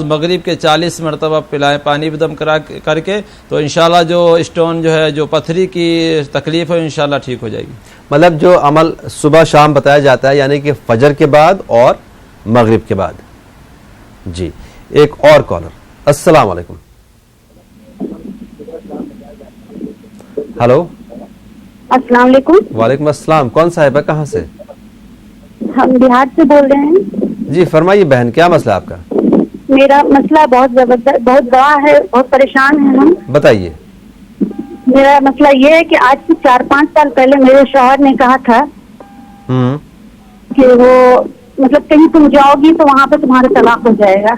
S2: مغرب کے 40 مرتبہ پلائیں پانی پہ دم کر کے, تو انشاءاللہ جو اسٹون جو ہے جو پتھری کی تکلیف ہے انشاءاللہ ٹھیک ہو جائے گی.
S1: مطلب جو عمل صبح شام بتایا جاتا ہے یعنی کہ فجر کے بعد اور مغرب کے بعد. جی ایک اور کالر. السلام علیکم. ہلو.
S17: السلام علیکم.
S1: وعلیکم السلام. کون صاحب ہے کہاں سے؟
S17: ہم بہار سے بول رہے ہیں.
S1: جی فرمائیے بہن, کیا مسئلہ آپ کا؟
S17: میرا مسئلہ بہت زبردست, بہت بڑا ہے, بہت پریشان ہیں ہم.
S1: بتائیے.
S17: میرا مسئلہ یہ ہے کہ آج سے 4-5 سال پہلے میرے شوہر نے کہا تھا کہ وہ مطلب کہیں تم جاؤ گی تو وہاں پہ تمہارا طلاق ہو جائے گا,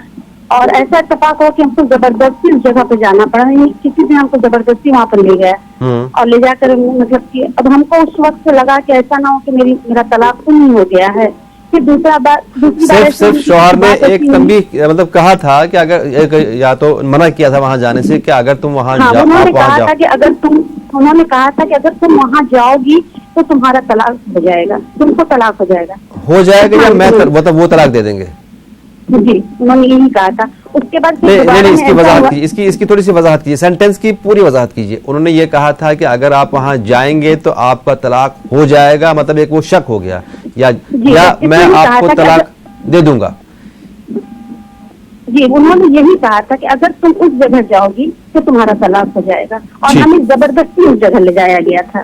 S17: اور ایسا اتفاق ہو کہ ہم کو زبردستی اس جگہ پہ جانا پڑا. کسی نے ہم کو زبردستی وہاں پر لے گیا اور لے جا کر مطلب کہ اب ہم کو اس وقت سے لگا کہ ایسا نہ ہو کہ میرا طلاق نہیں ہو گیا ہے. پھر دوسری بار
S1: صرف شوہر نے ایک تنبیہ مطلب کہا تھا کہ اگر یا تو منع کیا تھا وہاں جانے سے کہ اگر تم وہاں جاؤ,
S17: انہوں نے کہا تھا کہ اگر تم وہاں جاؤ گی تو تمہارا طلاق ہو جائے گا, تم کو طلاق ہو جائے گا,
S1: یا میں وہ طلاق دے دیں گے.
S17: جی انہوں نے یہی کہا تھا. اس کے بعد
S1: اس کی وضاحت کی, اس کی تھوڑی سی وضاحت کیجیے, سینٹینس کی پوری وضاحت کیجیے. انہوں نے یہ کہا تھا کہ اگر آپ وہاں جائیں گے تو آپ کا طلاق ہو جائے گا, مطلب ایک وہ شک ہو گیا, یا میں آپ کو طلاق دے دوں گا.
S17: جی انہوں نے یہی کہا تھا کہ اگر تم اس جگہ جاؤ گی تو تمہارا طلاق ہو جائے گا, اور ہمیں زبردستی اس جگہ لے جایا گیا تھا.